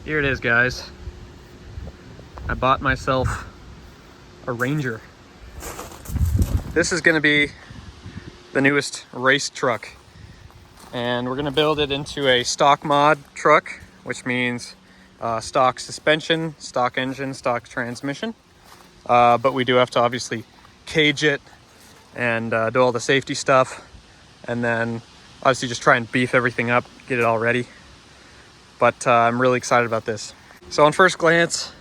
Here it is, guys. I bought myself a Ranger. This is gonna be the newest race truck. And we're gonna build it into a stock mod truck, which means stock suspension, stock engine, stock transmission. But we do have to obviously cage it and do all the safety stuff. And then obviously just try and beef everything up, get it all ready. But I'm really excited about this. So on first glance,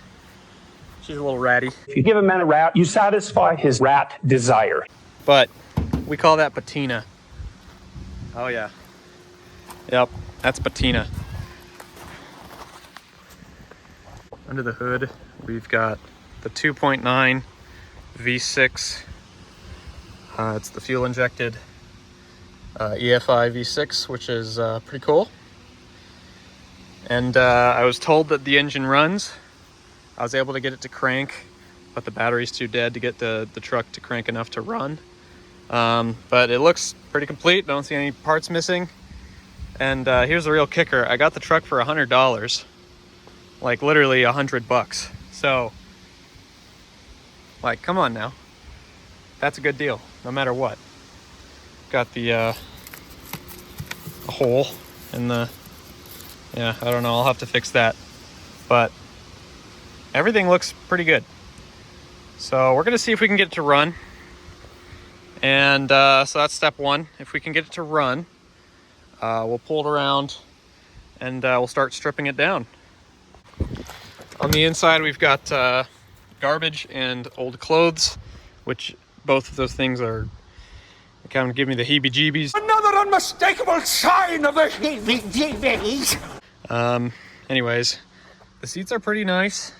she's a little ratty. If you give a man a rat, you satisfy his rat desire. But we call that patina. Oh yeah. Yep, that's patina. Under the hood, we've got the 2.9 V6. It's the fuel injected EFI V6, which is pretty cool. And I was told that the engine runs. I was able to get it to crank, but the battery's too dead to get the truck to crank enough to run. But it looks pretty complete. Don't see any parts missing. And here's the real kicker. I got the truck for $100, like literally $100. So, like, come on now. That's a good deal, no matter what. Got the a hole in the, yeah, I don't know, I'll have to fix that. But everything looks pretty good. So we're gonna see if we can get it to run. And so that's step one. If we can get it to run, we'll pull it around and we'll start stripping it down. On the inside, we've got garbage and old clothes, which both of those things are kind of give me the heebie-jeebies. Another unmistakable sign of the heebie-jeebies. Anyways, the seats are pretty nice.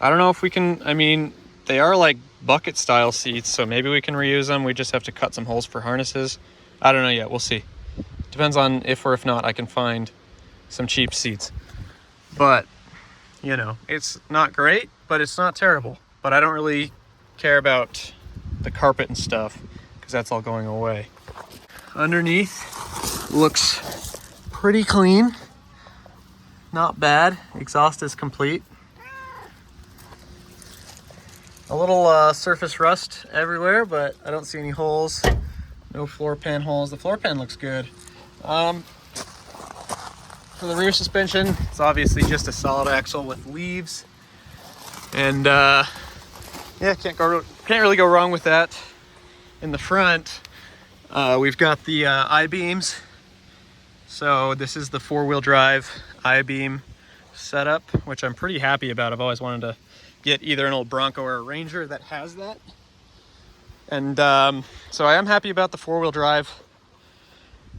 I don't know if we can, I mean, they are like bucket style seats, so maybe we can reuse them. We just have to cut some holes for harnesses. I don't know yet, we'll see. Depends on if or if not I can find some cheap seats. But, you know, it's not great, but it's not terrible. But I don't really care about the carpet and stuff, because that's all going away. Underneath looks pretty clean. Not bad. Exhaust is complete. A little surface rust everywhere, but I don't see any holes. No floor pan holes. The floor pan looks good. For the rear suspension, it's obviously just a solid axle with leaves. And yeah, can't really go wrong with that. In the front, we've got the I-beams. So this is the 4-wheel drive I-beam setup, which I'm pretty happy about. I've always wanted to get either an old Bronco or a Ranger that has that. And so I am happy about the 4-wheel drive.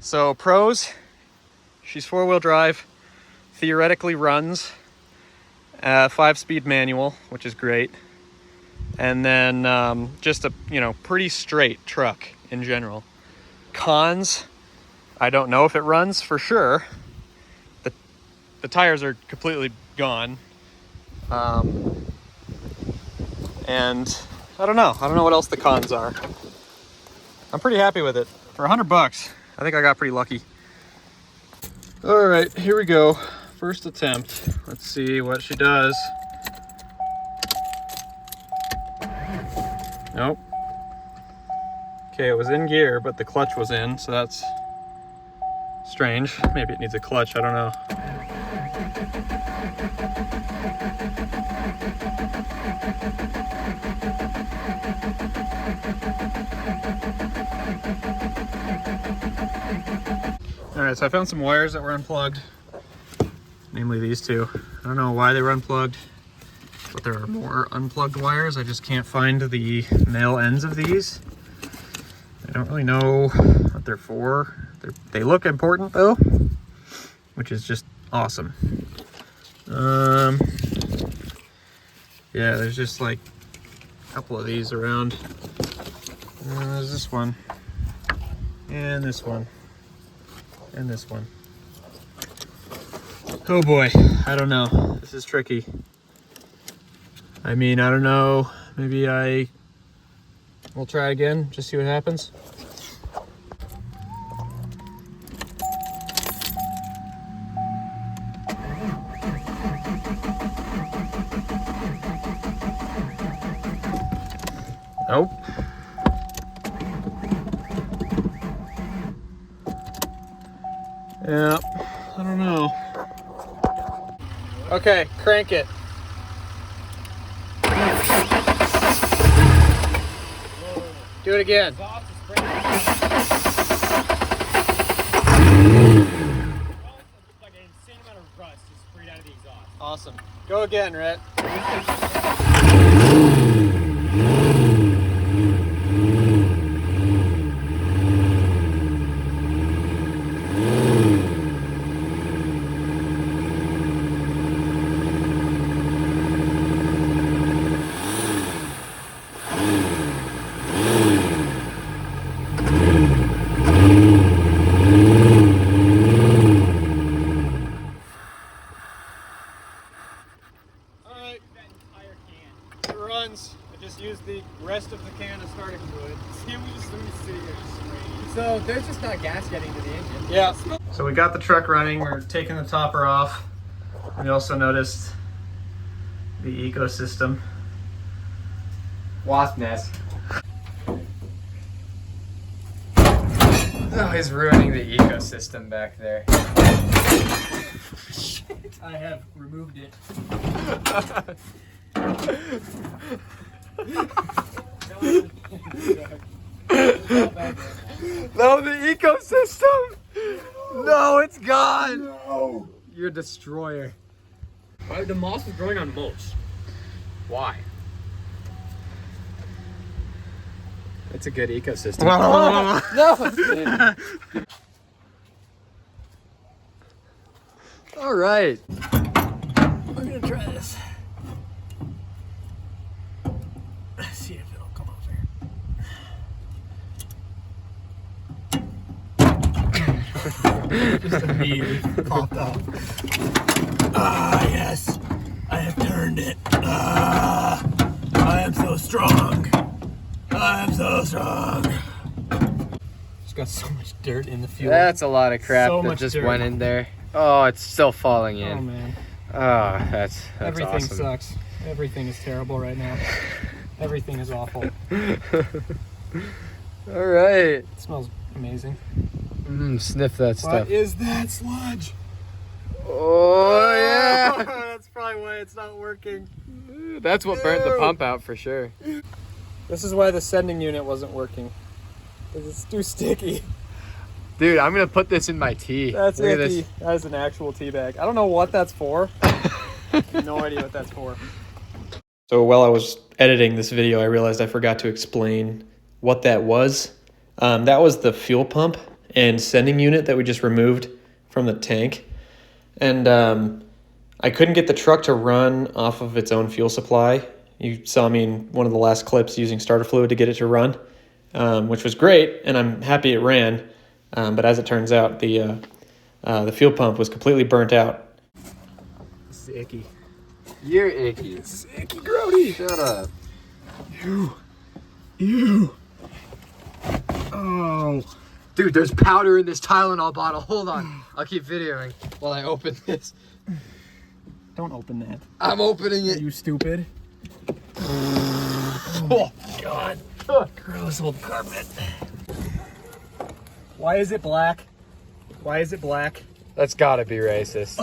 So pros, she's 4-wheel drive, theoretically runs, 5-speed manual, which is great. And then just a, you know, pretty straight truck in general. Cons, I don't know if it runs for sure. The tires are completely gone. And I don't know what else the cons are. I'm pretty happy with it. For $100, I think I got pretty lucky. All right, here we go. First attempt. Let's see what she does. Nope. Okay, it was in gear, but the clutch was in, so that's strange. Maybe it needs a clutch, I don't know. All right, so I found some wires that were unplugged, namely these two. I don't know why they were unplugged, but there are more unplugged wires. I just can't find the male ends of these. I don't really know what they're for. They look important though, which is just awesome. Yeah, there's just like a couple of these around. There's this one, and this one, and this one. Oh boy, I don't know. This is tricky. I mean, I don't know. Maybe we'll try again, just see what happens. Nope. Yeah, I don't know. Okay, crank it. Do it again. Awesome. Go again, Rhett. The rest of the can of starting fluid. So there's just not gas getting to the engine. Yeah. So we got the truck running. We're taking the topper off. We also noticed the ecosystem. Wasp nest. Oh, he's ruining the ecosystem back there. I have removed it. No, the ecosystem! No, it's gone! No! You're a destroyer. The moss is growing on mulch. Why? It's a good ecosystem. No! All right. I'm gonna try this. Let's see if it'll come over. Just immediately popped up. Ah, yes. I have turned it. Ah, I am so strong. I am so strong. It's got so much dirt in the fuel. That's a lot of crap So that much just dirt. went in there. Oh, it's still falling Oh in. man. Oh, that's Everything awesome. sucks. Everything is terrible right now. Everything is awful. All right. It smells amazing. Sniff that stuff. What is that sludge? Oh, yeah. That's probably why it's not working. That's what burnt the pump out for sure. This is why the sending unit wasn't working. Because it's too sticky. Dude, I'm going to put this in my tea. That's Look at icky. this. That is an actual tea bag. I don't know what that's for. No idea what that's for. So while I was editing this video, I realized I forgot to explain what that was. That was the fuel pump and sending unit that we just removed from the tank. And I couldn't get the truck to run off of its own fuel supply. You saw me in one of the last clips using starter fluid to get it to run, which was great, and I'm happy it ran. But as it turns out, the fuel pump was completely burnt out. This is icky. You're icky. This is icky, Grody. Shut up. Ew. Oh. Dude, there's powder in this Tylenol bottle. Hold on. I'll keep videoing while I open this. Don't open that. I'm opening Are it. you stupid? Oh, God. Gross old carpet. Why is it black? Why is it black? That's gotta be racist.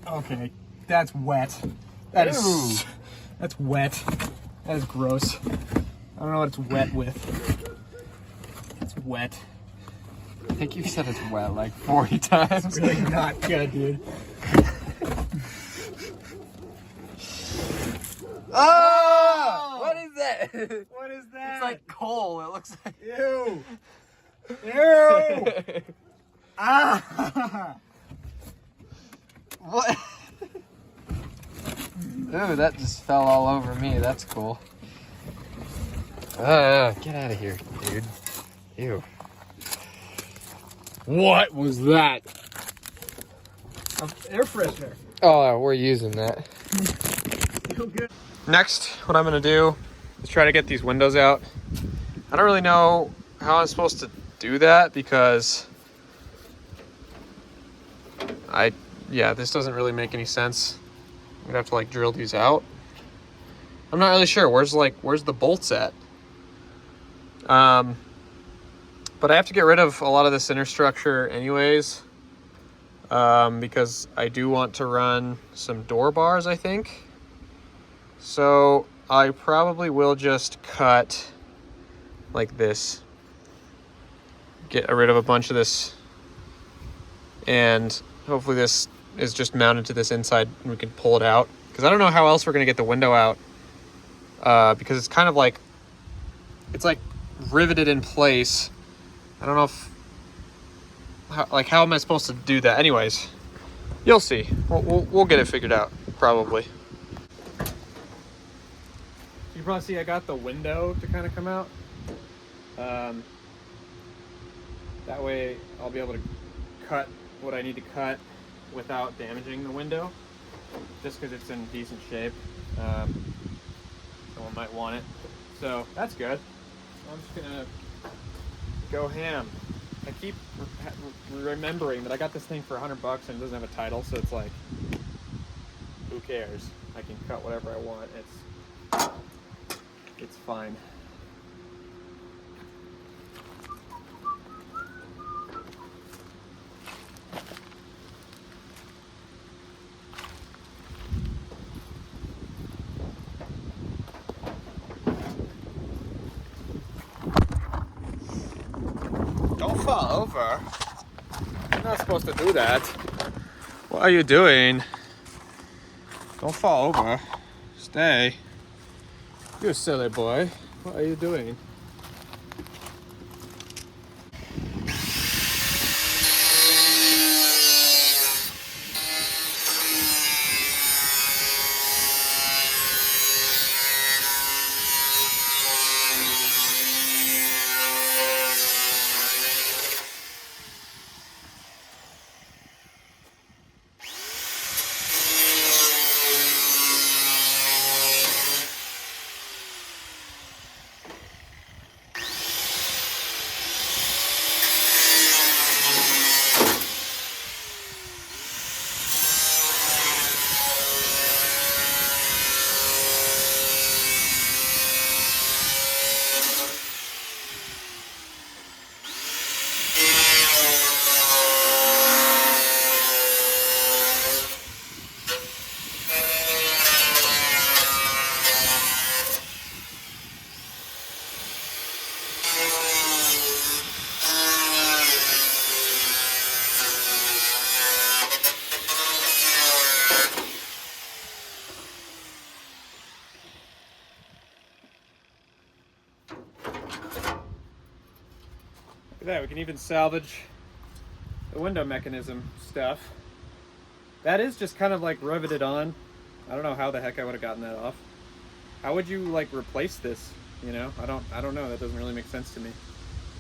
Okay, that's wet. That is. Ew. That's wet. That is gross. I don't know what it's wet with. It's wet. I think you said it's wet like 40 times. It's really not good, dude. Oh! What is that? What is that? It's like coal. It looks like. Ew. Ew. Ah. What? Ooh, that just fell all over me. That's cool. Get out of here, dude. Ew. What was that? Air freshener. Oh, we're using that. Next, what I'm gonna do is try to get these windows out. I don't really know how I'm supposed to do that because Yeah, this doesn't really make any sense. I'm gonna have to like drill these out. I'm not really sure. Where's the bolts at? But I have to get rid of a lot of this inner structure anyways, because I do want to run some door bars, I think. So I probably will just cut like this. Get rid of a bunch of this, and hopefully this is just mounted to this inside and we can pull it out. Because I don't know how else we're gonna get the window out, because it's kind of like, it's like riveted in place. I don't know if, how am I supposed to do that? Anyways, you'll see. We'll get it figured out, probably. You probably see I got the window to kind of come out. That way I'll be able to cut what I need to cut without damaging the window, just because it's in decent shape. Someone might want it. So that's good. I'm just gonna go ham. I keep remembering that I got this thing for $100 and it doesn't have a title, so it's like, who cares? I can cut whatever I want. It's fine. Don't fall over. You're not supposed to do that. What are you doing? Don't fall over. Stay. You silly boy. What are you doing? Look at that, we can even salvage the window mechanism stuff. That is just kind of like riveted on. I don't know how the heck I would have gotten that off. How would you like replace this? You know, I don't know. That doesn't really make sense to me.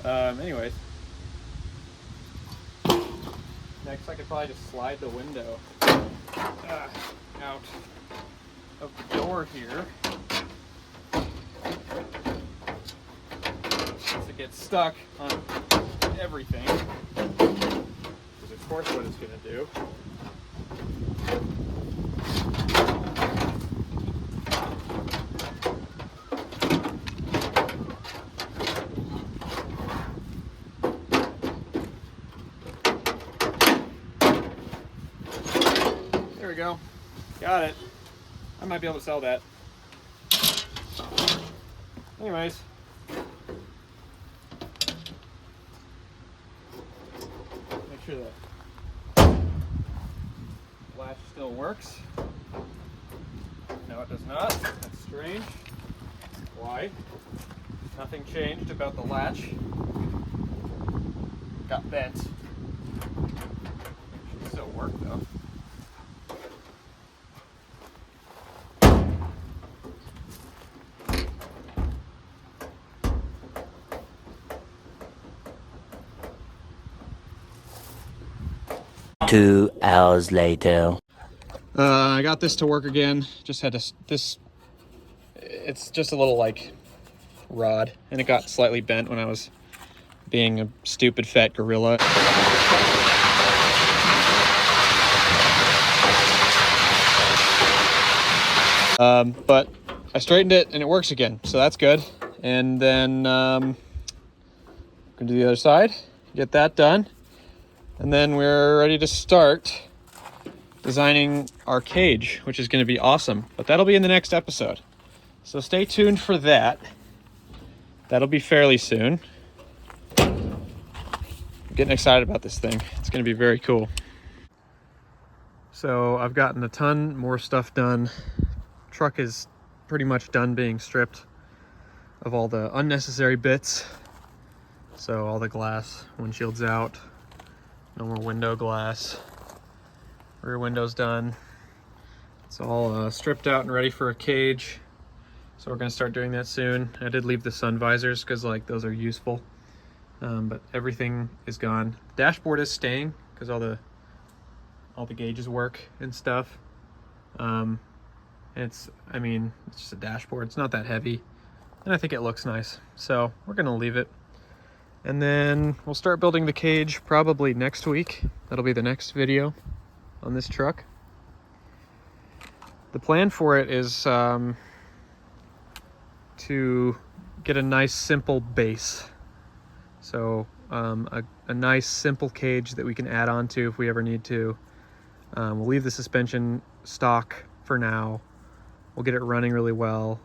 Anyways. Next I could probably just slide the window out of the door here. Since it gets stuck on everything. Which is of course what it's going to do. There we go. Got it. I might be able to sell that. Anyways. Make sure that latch still works. No, it does not. That's strange. Why? Nothing changed about the latch. Got bent. Should still work though. Two hours later. I got this to work again. Just had to, it's just a little like rod, and it got slightly bent when I was being a stupid fat gorilla. But I straightened it and it works again, so that's good. And then gonna do the other side, get that done, and then we're ready to start designing our cage, which is going to be awesome. But that'll be in the next episode, so stay tuned for that. That'll be fairly soon. I'm getting excited about this thing. It's going to be very cool. So I've gotten a ton more stuff done. Truck is pretty much done being stripped of all the unnecessary bits. So all the glass, windshield's out, no more window glass, rear window's done. It's all stripped out and ready for a cage. So we're gonna start doing that soon. I did leave the sun visors because like those are useful, but everything is gone. Dashboard is staying because all the gauges work and stuff. It's just a dashboard. It's not that heavy, and I think it looks nice. So we're gonna leave it. And then we'll start building the cage probably next week. That'll be the next video on this truck. The plan for it is to get a nice simple base. So a nice simple cage that we can add on to if we ever need to. We'll leave the suspension stock for now. We'll get it running really well.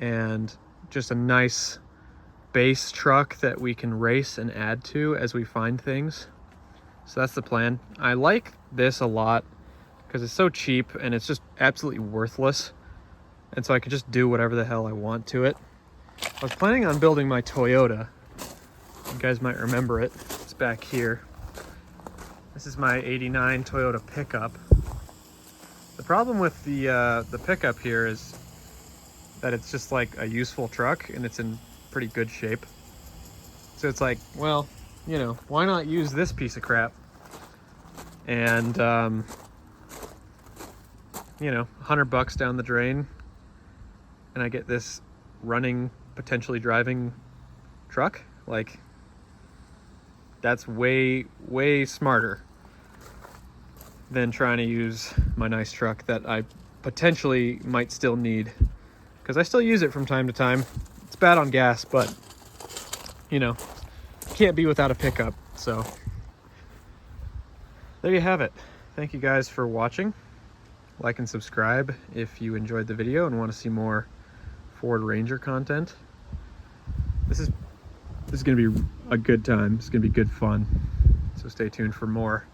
And just a nice base truck that we can race and add to as we find things. So that's the plan. I like this a lot because it's so cheap and it's just absolutely worthless, and so I can just do whatever the hell I want to it. I was planning on building my Toyota. You guys might remember it. It's back here. This is my '89 Toyota pickup. The problem with the pickup here is that it's just like a useful truck and it's in pretty good shape. So it's like, well, you know, why not use this piece of crap? And you know, $100 down the drain and I get this running, potentially driving truck. Like, that's way smarter than trying to use my nice truck that I potentially might still need, because I still use it from time to time. It's bad on gas, but you know, can't be without a pickup. So there you have it. Thank you guys for watching. Like and subscribe if you enjoyed the video and want to see more Ford Ranger content. This is gonna be a good time. It's gonna be good fun. So stay tuned for more.